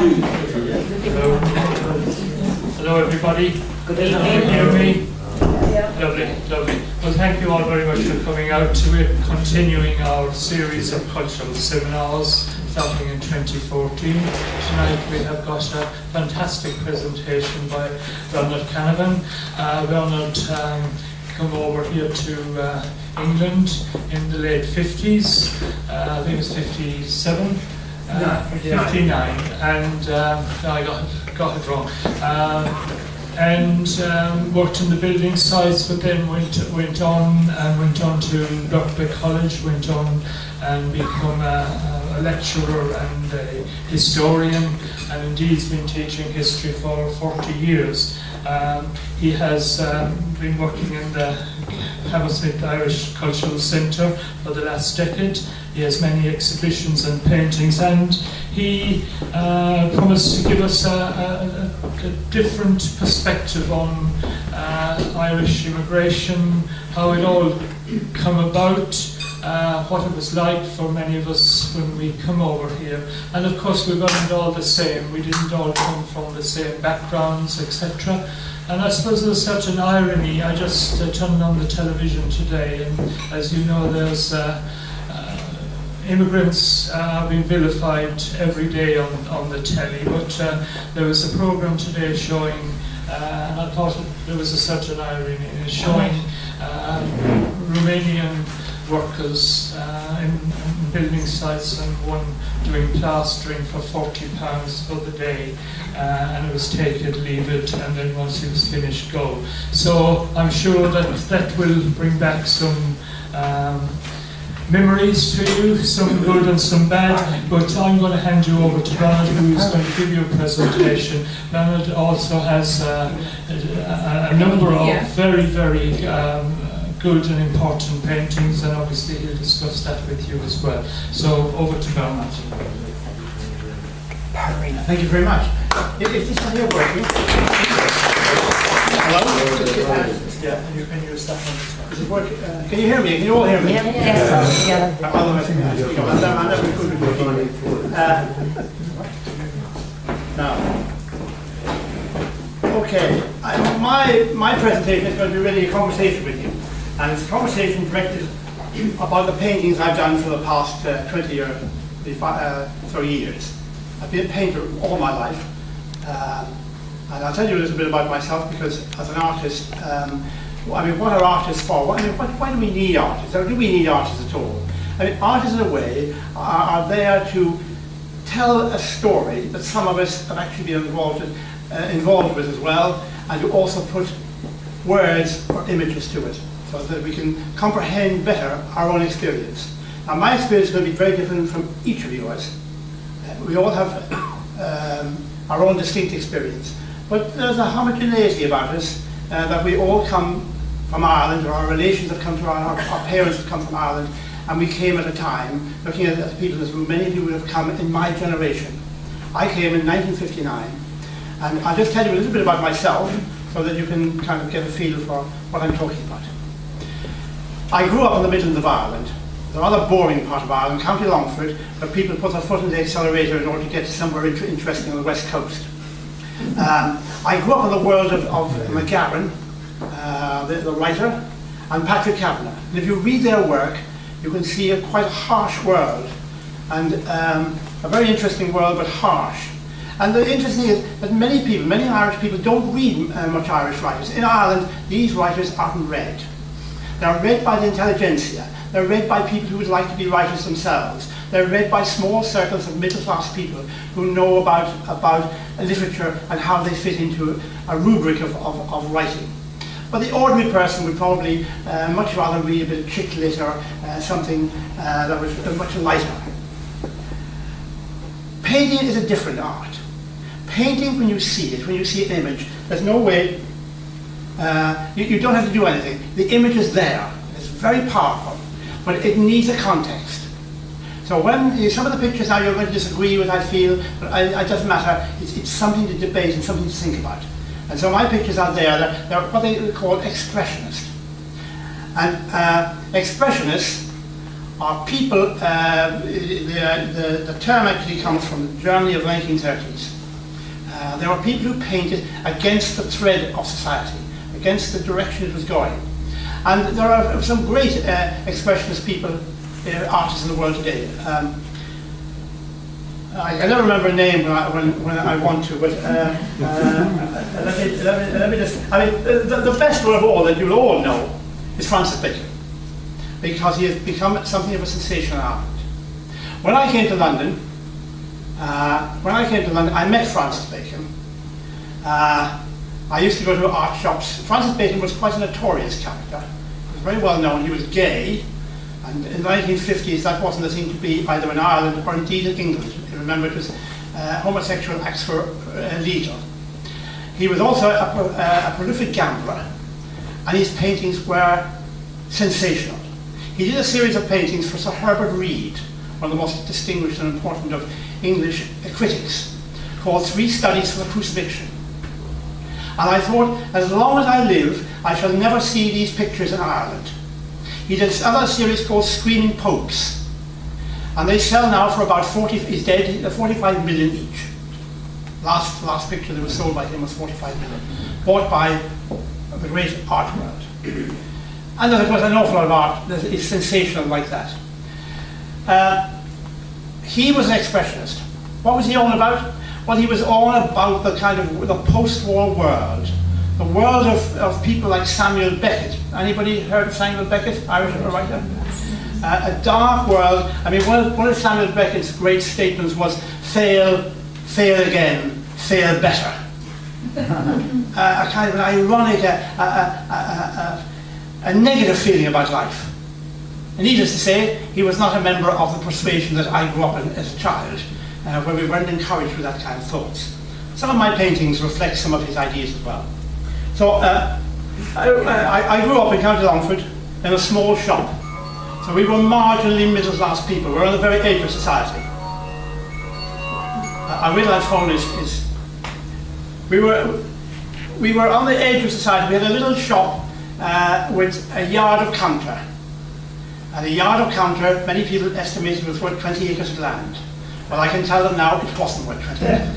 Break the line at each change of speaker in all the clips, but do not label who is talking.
Hello. Hello everybody. Good evening. Can you hear me? Yeah. Lovely, lovely. Well, thank you all very much for coming out. We're continuing our series of cultural seminars starting in 2014. Tonight we have got a fantastic presentation by Bernard Canavan. Bernard come over here to England in the late 50s. I think it was 57. 59, and I got it wrong. And worked in the building sites, but then went on to Birkbeck College, went on and become a lecturer and a historian, and indeed has been teaching history for 40 years. He has been working in the Hammersmith Irish Cultural Centre for the last decade. He has many exhibitions and paintings, and he promised to give us a different perspective on Irish immigration, how it all come about, what it was like for many of us when we come over here. And of course we weren't all the same, we didn't all come from the same backgrounds, etc. And I suppose there's such an irony. I just turned on the television today, and as you know, there's immigrants are being vilified every day on the telly, but there was a program today showing, and I thought there was such an irony in it, showing Romanian workers in building sites, and one doing plastering for £40 for the day, and it was take it, leave it, and then once he was finished, go. So I'm sure that will bring back some memories to you, some good and some bad, but I'm going to hand you over to Bernard, who is going to give you a presentation. Bernard also has a number of very, very good and important paintings, and obviously he'll discuss that with you as well. So over to Bernard.
Thank you very much. Is this one here working? Hello? Yeah, can you start on this one? Is it working? Can you hear me? Can you all hear me?
Yes.
Now, okay, my presentation is going to be really a conversation with you, and it's a conversation directed about the paintings I've done for the past 20 years. I've been a painter all my life, and I'll tell you a little bit about myself, because as an artist, I mean, what are artists for? Why do we need artists? Or do we need artists at all? I mean, artists in a way are there to tell a story that some of us have actually been involved with as well, and to also put words or images to it, so that we can comprehend better our own experience. Now, my experience is going to be very different from each of yours. We all have our own distinct experience, but there's a homogeneity about us, that we all come from Ireland, or our relations have come to our parents have come from Ireland, and we came at a time, looking at the people, as many of you would have come in my generation. I came in 1959, and I'll just tell you a little bit about myself, so that you can kind of get a feel for what I'm talking about. I grew up in the Midlands of Ireland, the rather boring part of Ireland, County Longford, where people put their foot in the accelerator in order to get to somewhere interesting on the west coast. I grew up in the world of McGarren, the writer, and Patrick Kavanagh. And if you read their work, you can see a quite harsh world, and a very interesting world, but harsh. And the interesting thing is that many Irish people don't read much Irish writers. In Ireland, these writers aren't read. They're read by the intelligentsia. They're read by people who would like to be writers themselves. They're read by small circles of middle-class people who know about literature and how they fit into a rubric of writing. But the ordinary person would probably much rather read a bit of chick lit or something that was much lighter. Painting is a different art. Painting, when you see it, when you see an image, there's no way, you don't have to do anything. The image is there. It's very powerful, but it needs a context. So when some of the pictures now you're going to disagree with, I feel, but it doesn't matter. It's something to debate and something to think about. And so my pictures are there. They're what they call expressionist. And expressionists are people. The term actually comes from Germany of the 1930s. There were people who painted against the thread of society, against the direction it was going. And there are some great expressionist people, artists in the world today. I never remember a name when I want to, but let me just. I mean, the best one of all that you'll all know is Francis Bacon, because he has become something of a sensation in Ireland. When I came to London, I met Francis Bacon. I used to go to art shops. Francis Bacon was quite a notorious character. He was very well known. He was gay, and in the 1950s that wasn't a thing to be either in Ireland or indeed in England. Remember, it was homosexual acts were illegal. He was also a prolific gambler, and his paintings were sensational. He did a series of paintings for Sir Herbert Reed, one of the most distinguished and important of English critics, called 3 Studies for the Crucifixion. And I thought, as long as I live, I shall never see these pictures in Ireland. He did another series called Screaming Popes, and they sell now for about 45 million each. Last picture that was sold by him was 45 million, bought by the great art world. And then, of course, an awful lot of art that is sensational like that. He was an expressionist. What was he all about? Well, he was all about the kind of the post-war world, the world of people like Samuel Beckett. Anybody heard of Samuel Beckett, Irish writer? A dark world. I mean, one of Samuel Beckett's great statements was, fail, fail again, fail better. A kind of an ironic, a negative feeling about life. And needless to say, he was not a member of the persuasion that I grew up in as a child, where we weren't encouraged with that kind of thoughts. Some of my paintings reflect some of his ideas as well. So I grew up in County Longford in a small shop. So we were marginally middle-class people. We were on the very edge of society. I realize phone is we were on the edge of society. We had a little shop with a yard of counter. And a yard of counter, many people estimated was worth 20 acres of land. Well, I can tell them now it wasn't worth 20 acres.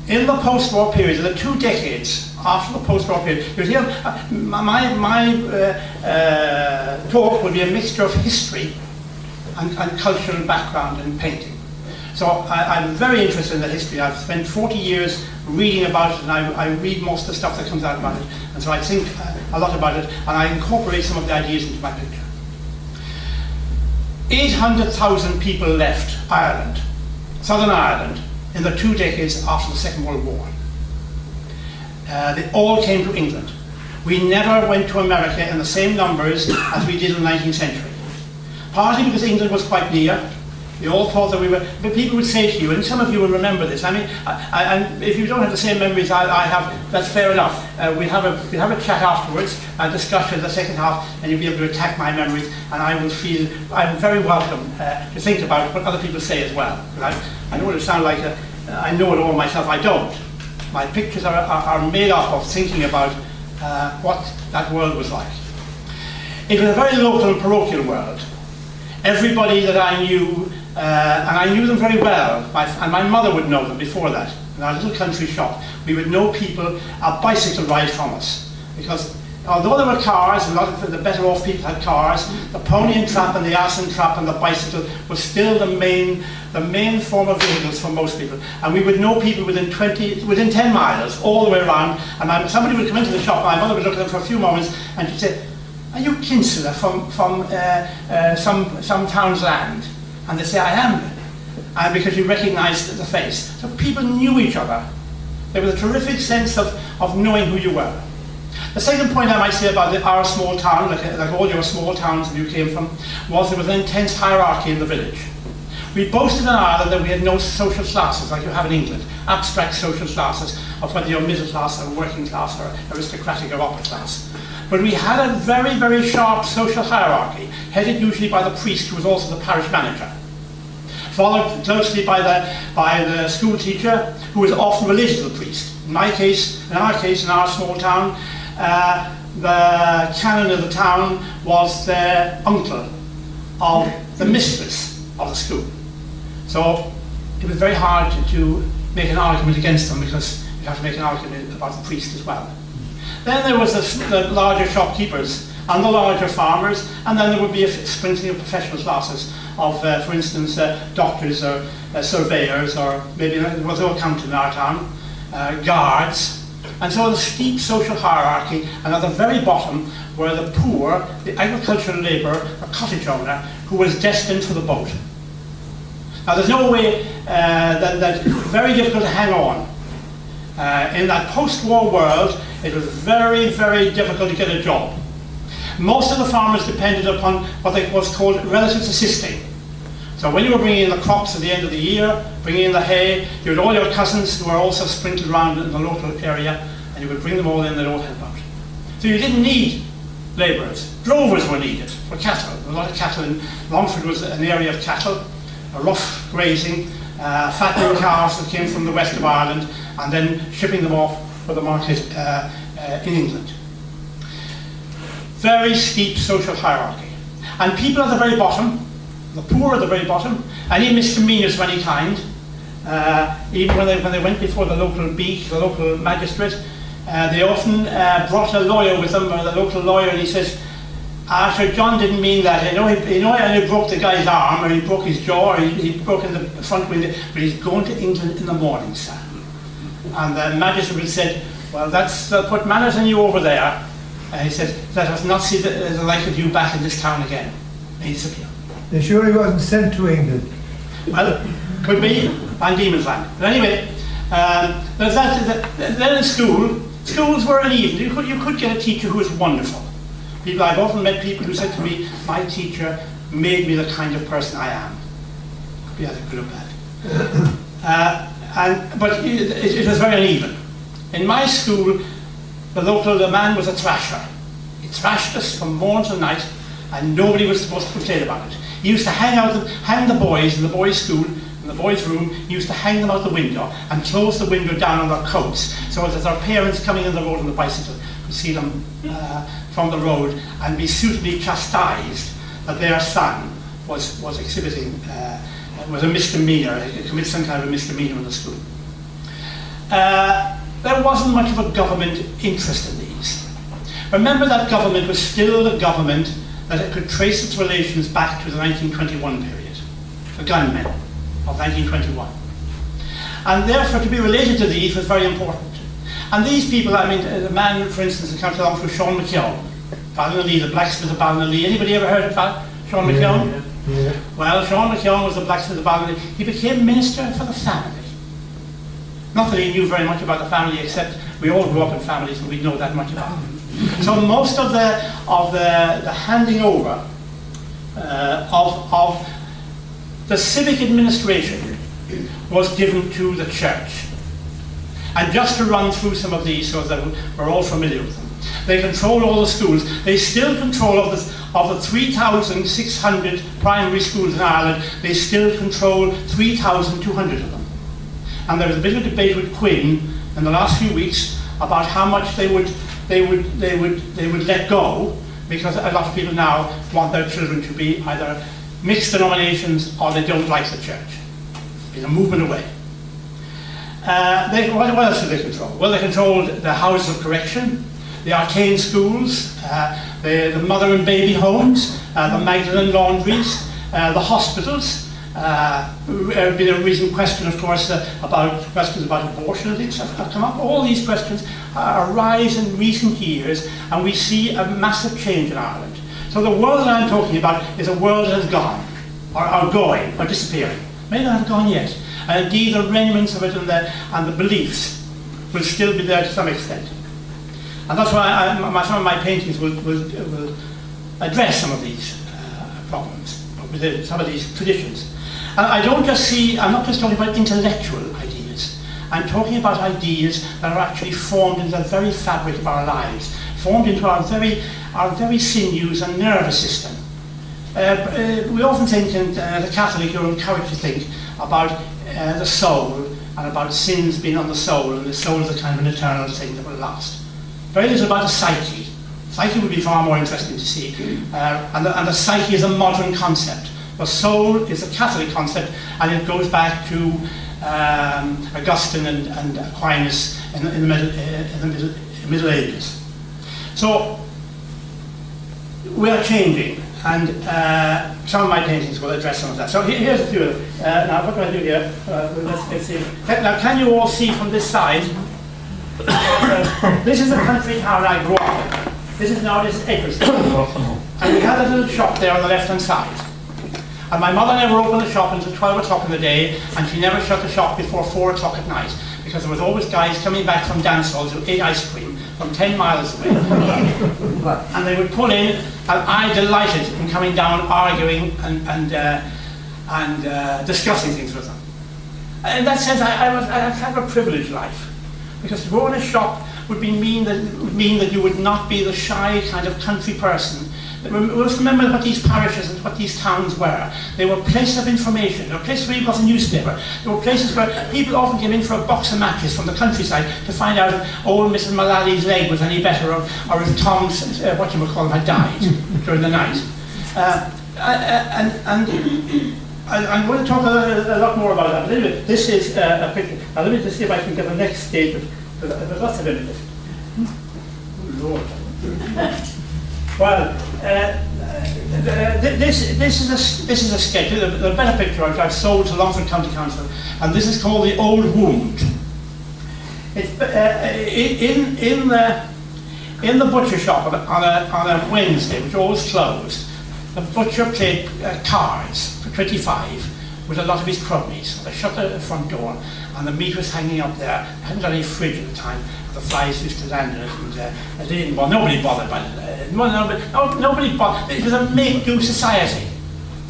In the post-war period, in the 2 decades after the post-war period, you see, my talk would be a mixture of history and cultural background in painting. So I'm very interested in the history. I've spent 40 years reading about it, and I read most of the stuff that comes out about it, and so I think a lot about it, and I incorporate some of the ideas into my picture. 800,000 people left Ireland, Southern Ireland, in the 2 decades after the Second World War. They all came to England. We never went to America in the same numbers as we did in the 19th century. Partly because England was quite near. We all thought that we were, but people would say to you, and some of you will remember this. I mean, and if you don't have the same memories I have, that's fair enough. We'll have a chat afterwards, a discussion in the second half, and you'll be able to attack my memories, and I will feel I'm very welcome to think about what other people say as well. I know it'll sound like I know it all myself. I don't. My pictures are made up of thinking about what that world was like. It was a very local and parochial world. Everybody that I knew, and I knew them very well, and my mother would know them before that. In our little country shop, we would know people a bicycle ride from us. Because although there were cars, a lot of the better off people had cars, the pony and trap and the ass and trap and the bicycle was still the main form of vehicles for most people. And we would know people within 10 miles, all the way around, and somebody would come into the shop, my mother would look at them for a few moments, and she'd say, "Are you Kinsella from some town's land?" And they say, "I am," and because you recognised the face. So people knew each other. There was a terrific sense of knowing who you were. The second point I might say about our small town, like all your small towns that you came from, was there was an intense hierarchy in the village. We boasted in Ireland that we had no social classes like you have in England, abstract social classes of whether you're middle class or working class or aristocratic or upper class. But we had a very, very sharp social hierarchy, headed usually by the priest, who was also the parish manager, followed closely by the school teacher, who was often related to the priest. In our case, in our small town, the canon of the town was the uncle of the mistress of the school. So it was very hard to make an argument against them, because you have to make an argument about the priest as well. Then there was the larger shopkeepers and the larger farmers, and then there would be a sprinkling of professional classes of, for instance, doctors or surveyors, or maybe there was no accountant in our town, guards. And so the steep social hierarchy, and at the very bottom were the poor, the agricultural labourer or cottage owner, who was destined for the boat. Now there's no way that's very difficult to hang on. In that post-war world, it was very, very difficult to get a job. Most of the farmers depended upon what was called relatives assisting. So when you were bringing in the crops at the end of the year, bringing in the hay, you had all your cousins who were also sprinkled around in the local area, and you would bring them all in, they'd all help out. So you didn't need labourers. Drovers were needed for cattle. A lot of cattle in Longford was an area of cattle, a rough grazing, fattening calves that came from the west of Ireland, and then shipping them off for the market in England. Very steep social hierarchy. And people at the very bottom, the poor at the very bottom, any misdemeanours of any kind, even when they went before the local beak, the local magistrate, they often brought a lawyer with them, or the local lawyer, and he says, Sir John didn't mean that. He only broke the guy's arm, or he broke his jaw, or he broke in the front window, but he's going to England in the morning, sir. And the magistrate said, well, that's put manners on you over there. And he said, let us not see the like of you back in this town again. And he disappeared.
You're sure he wasn't sent to England?
Well, could be, Van Diemen's Land. But anyway, then in schools were uneven. You could get a teacher who was wonderful. I've often met people who said to me, my teacher made me the kind of person I am. Could be either good or bad. But it was very uneven. In my school, the man was a thrasher. He thrashed us from morn till night, and nobody was supposed to complain about it. He used to hang the boys in the boys' school, in the boys' room. He used to hang them out the window and close the window down on their coats, so that their parents coming in the road on the bicycle could see them from the road and be suitably chastised that their son was exhibiting, was a misdemeanour, committed some kind of a misdemeanour in the school. There wasn't much of a government interest in these. Remember that government was still the government that it could trace its relations back to the 1921 period, the gunmen of 1921. And therefore to be related to these was very important. And these people, I mean, the man, for instance, in County Longford was Sean McKeown, Ballinallee, the blacksmith of Ballinallee. Anybody ever heard of Sean McKeown?
Yeah.
Well, Sean McKeown was the blacksmith of Ballinallee. He became minister for the family. Not that he knew very much about the family, except we all grew up in families and we know that much about them. So most of the handing over of the civic administration was given to the church. And just to run through some of these so that we're all familiar with them. They control all the schools. They still control of the 3,600 primary schools in Ireland. They still control 3,200 of them. And there was a bit of debate with Quinn in the last few weeks about how much they would let go, because a lot of people now want their children to be either mixed denominations or they don't like the church. There's a movement away. What else do they control? Well, they controlled the houses of correction, the arcane schools, the mother and baby homes, the Magdalen laundries, the hospitals. There's been a recent question, of course, about abortion and things have come up. All these questions arise in recent years, and we see a massive change in Ireland. So the world that I'm talking about is a world that has gone, or going, or disappearing. May not have gone yet. And indeed, the remnants of it and the beliefs will still be there to some extent. And that's why some of my paintings will address some of these problems, with some of these traditions. And I'm not just talking about intellectual ideas. I'm talking about ideas that are actually formed in the very fabric of our lives, formed into our very sinews and nervous system. We often think, and as a Catholic, you're encouraged to think about the soul and about sins being on the soul, and the soul is a kind of an eternal thing that will last. Very little about the psyche. Psyche would be far more interesting to see. And the psyche is a modern concept. The soul is a Catholic concept, and it goes back to Augustine and Aquinas in the Middle Ages. So we are changing, and some of my paintings will address some of that. So here's a few of them. Now, what do I do here? Let's see. Now, can you all see from this side? This is the country town I grew up in. This is Edgeworth. And we had a little shop there on the left-hand side. And my mother never opened the shop until 12 o'clock in the day, and she never shut the shop before 4 o'clock at night, because there was always guys coming back from dance halls who ate ice cream from 10 miles away. And they would pull in, and I delighted in coming down, arguing and discussing things with them. In that sense, I had a privileged life, because to go in a shop would mean that you would not be the shy kind of country person. We must remember what these parishes and what these towns were. They were places of information. They were places where you got a newspaper. They were places where people often came in for a box of matches from the countryside to find out if old Mrs. Mullally's leg was any better, or if Tom's, had died during the night. I'm going to talk a lot more about that. Anyway, this is a picture. Now let me just see if I can get the next stage of. There's lots of images. Lord. Well, this is a sketch. The better picture I've sold to Longford County Council, and this is called The Old Wound. It's in the butcher shop on a Wednesday, which always closed. The butcher played cards for 25 with a lot of his cronies. They shut the front door, and the meat was hanging up there. I hadn't got any fridge at the time. The flies used to land in it, and they didn't bother. Nobody bothered by it. Nobody bothered. It was a make-do society,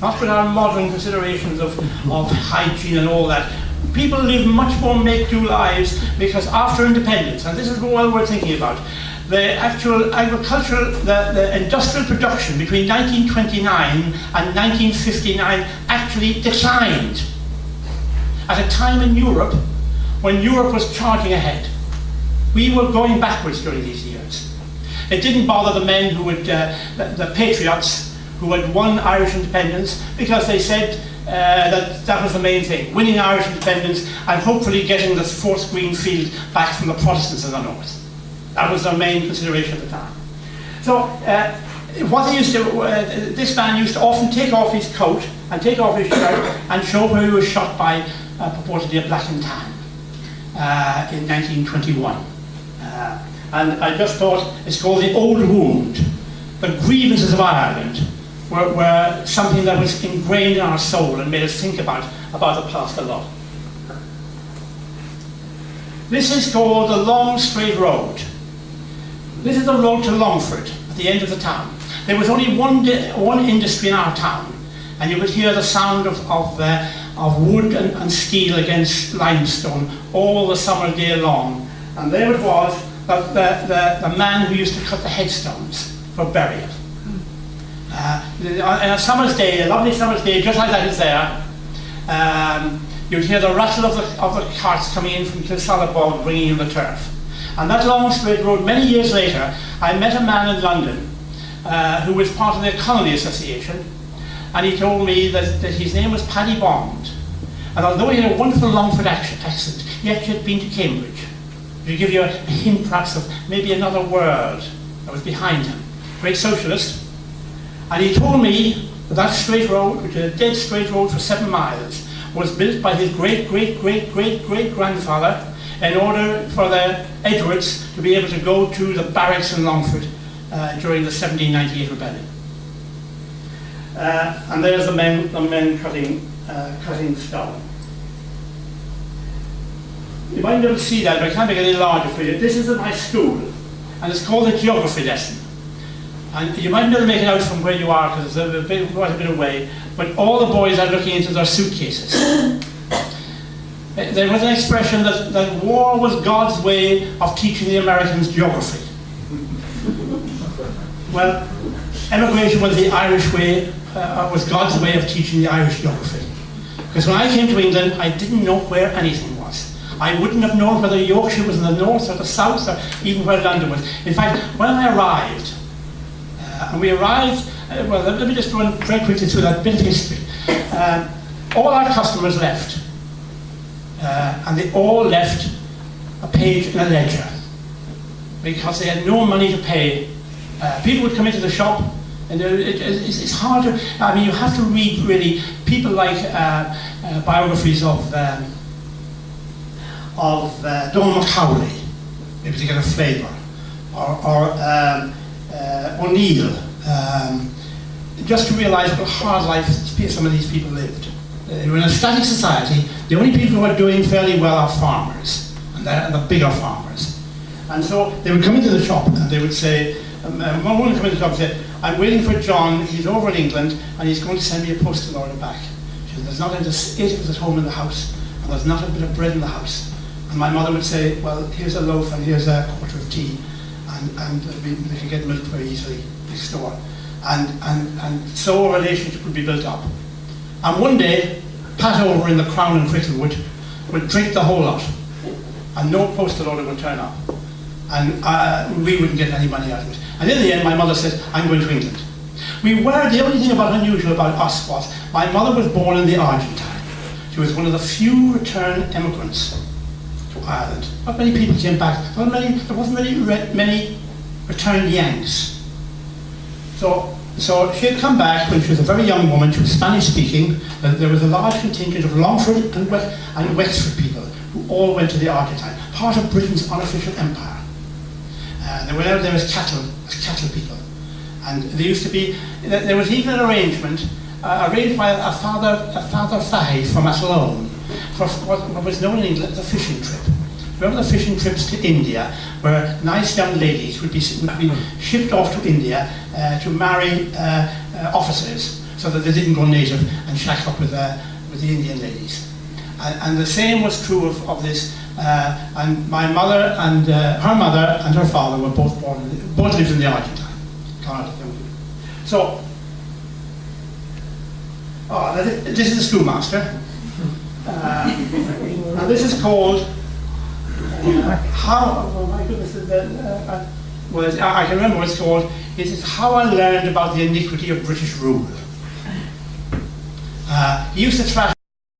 not with our modern considerations of hygiene and all that. People lived much more make-do lives, because after independence, and this is what we're thinking about, the actual agricultural, the industrial production between 1929 and 1959 actually declined at a time in Europe when Europe was charging ahead. We were going backwards during these years. It didn't bother the men who would, the patriots who had won Irish independence, because they said that was the main thing, winning Irish independence and hopefully getting the fourth green field back from the Protestants in the north. That was their main consideration at the time. So what they used to, this man used to often take off his coat and take off his shirt and show where he was shot by purportedly a black and tan in 1921. And I just thought it's called The Old Wound. The grievances of Ireland were something that was ingrained in our soul and made us think about the past a lot. This is called the Long Straight Road. This is the road to Longford, at the end of the town. There was only one industry in our town, and you would hear the sound of wood and steel against limestone all the summer day long. And there it was, the man who used to cut the headstones for burial. On a summer's day, a lovely summer's day, just like that is there, you'd hear the rattle of the carts coming in from Kilsalabog bringing in the turf. And that long straight road, many years later, I met a man in London who was part of the Colony Association, and he told me that his name was Paddy Bond. And although he had a wonderful Longford accent, he actually had been to Cambridge. To give you a hint perhaps of maybe another word that was behind him. Great socialist. And he told me that straight road, which is a dead straight road for 7 miles, was built by his great-great-great-great-great-grandfather in order for the Edgeworths to be able to go to the barracks in Longford during the 1798 rebellion. And there's the men cutting stone. You might be able to see that, but I can't make it any larger for you. This is at my school, and it's called a geography lesson. And you might be able to make it out from where you are, because it's quite a bit away, but all the boys are looking into their suitcases. There was an expression that war was God's way of teaching the Americans geography. Well, emigration was the Irish way, was God's way of teaching the Irish geography. Because when I came to England, I didn't know where anything was. I wouldn't have known whether Yorkshire was in the north or the south, or even where London was. In fact, when I arrived, well, let me just run very quickly through that bit of history. all our customers left. And they all left a page in a ledger because they had no money to pay. People would come into the shop, and it's hard to, I mean, you have to read really, people like biographies of Donald Macaulay, maybe to get a flavour, or O'Neill, just to realise what a hard life some of these people lived. They were in a static society. The only people who are doing fairly well are farmers, and the bigger farmers. And so they would come into the shop and they would say, one woman would come into the shop and say, I'm waiting for John, he's over in England, and he's going to send me a postal order back. She said, there's not 8 of us at home in the house, and there's not a bit of bread in the house. And my mother would say, well, here's a loaf and here's a quarter of tea, and we can get milk very easily next door. And so a relationship would be built up. And one day, Pat over in the Crown in Cricklewood would drink the whole lot, and no postal order would turn up. And we wouldn't get any money out of it. And in the end, my mother said, I'm going to England. The only thing unusual about us was, my mother was born in the Argentine. She was one of the few returned emigrants to Ireland. Not many people came back. There wasn't many returned Yanks. So she had come back when she was a very young woman. She was Spanish speaking. There was a large contingent of Longford and Wexford people who all went to the Argentine, part of Britain's unofficial empire. They were out there as cattle people. And there was even an arrangement arranged by a Father Fahey from Athlone for what was known in England as a fishing trip. Remember the fishing trips to India, where nice young ladies would be shipped off to India to marry officers, so that they didn't go native and shack up with the Indian ladies. And the same was true of this. And my mother and her mother and her father were both lived in the Argentine. So, this is the schoolmaster. Now this is called I can remember what it's called. It is How I Learned About the Iniquity of British Rule. He used to travel